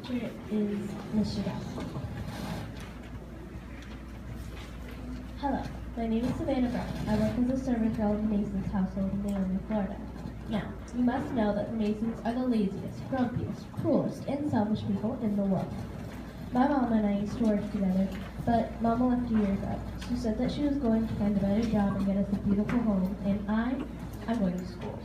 Here is Mr. Duff. Hello, my name is Savannah Brown. I work as a servant girl in the Masons household in Naomi, Florida. Now, you must know that the Masons are the laziest, grumpiest, cruelest, and selfish people in the world. My mom and I used to work together, but Mama left a year ago. She said that she was going to find a better job and get us a beautiful home, and I'm going to school.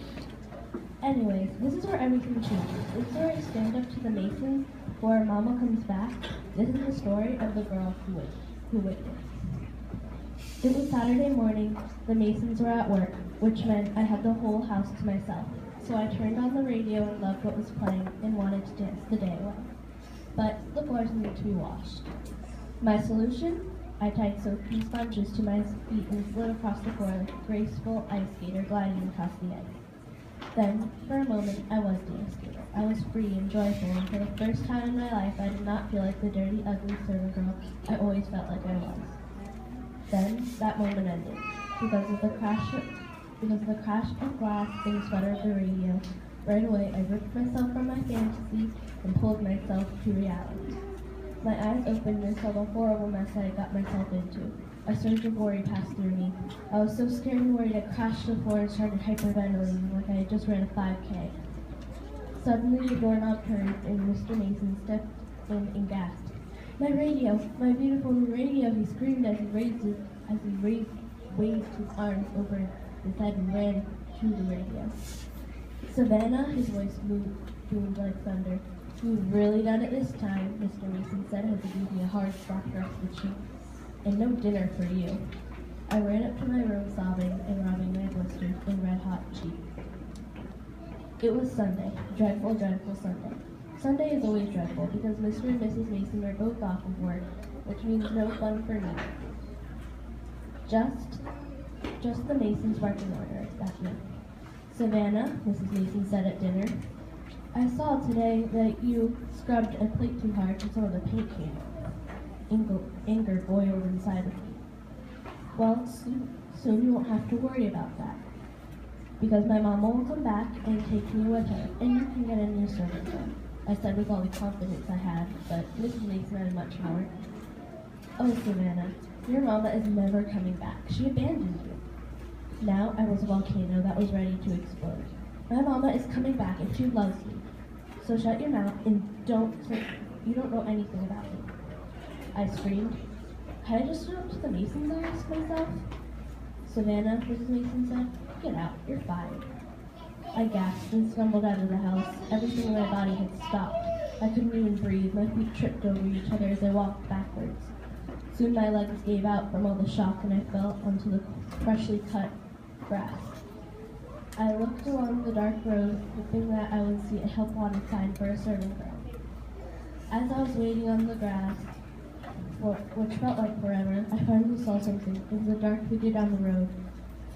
Anyways, this is where everything changes. This is where I stand up to the Masons before Mama comes back. This is the story of the girl who witnessed. It was Saturday morning. The Masons were at work, which meant I had the whole house to myself. So I turned on the radio and loved what was playing and wanted to dance the day away. But the floors needed to be washed. My solution? I tied soapy sponges to my feet and slid across the floor like a graceful ice skater gliding across the ice. Then, for a moment, I was the ice skater. I was free and joyful, and for the first time in my life, I did not feel like the dirty, ugly servant girl I always felt like I was. Then, that moment ended, because of the crash of glass in the sweater of the radio. Right away, I ripped myself from my fantasy and pulled myself to reality. My eyes opened and saw the horrible mess I had got myself into. A surge of worry passed through me. I was so scared and worried I crashed to the floor and started hyperventilating like I had just ran a 5K. Suddenly, the doorknob turned and Mr. Mason stepped in and gasped. "My radio! My beautiful new radio!" he screamed as he waved his arms over his head and ran to the radio. "Savannah," his voice boomed like thunder. "You've really done it this time," Mr. Mason said as he gave me a hard slap across the cheek. "And no dinner for you." I ran up to my room sobbing and rubbing my blistered and red-hot cheek. It was Sunday. Dreadful, dreadful Sunday. Sunday is always dreadful because Mr. and Mrs. Mason are both off of work, which means no fun for me. Just the Masons working order that night. "Savannah," Mrs. Mason said at dinner, "I saw today that you scrubbed a plate too hard and some of the paint came off." Anger boiled inside of me. "Well, soon you won't have to worry about that, because my mama will come back and take me with her, and you can get a new servant girl," I said with all the confidence I had, but Mrs. Mason had much more. "Oh, Savannah, your mama is never coming back. She abandoned you." Now I was a volcano that was ready to explode. "My mama is coming back and she loves me. So shut your mouth and you don't know anything about me," I screamed. Had I just stood up to the Masons, I asked myself. "Savannah," Mrs. Mason said, "get out, you're fired." I gasped and stumbled out of the house. Everything in my body had stopped. I couldn't even breathe. My feet tripped over each other as I walked backwards. Soon my legs gave out from all the shock and I fell onto the freshly cut grass. I looked along the dark road, hoping that I would see a help wanted sign for a servant girl. As I was waiting on the grass, which felt like forever, I finally saw something. It was a dark figure down the road.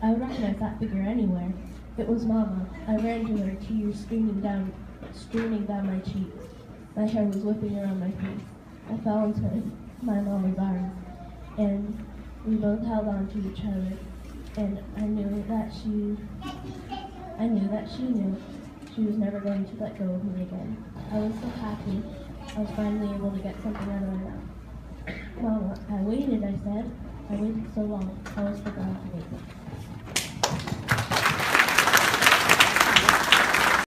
I would recognize that figure anywhere. It was Mama. I ran to her, tears streaming down my cheeks. My hair was whipping around my face. I fell into my mama's arms, and we both held on to each other. And I knew that she knew she was never going to let go of me again. I was so happy. I was finally able to get something out of my mouth. "Mama, I waited," I said. "I waited so long. I was forgotten to wait."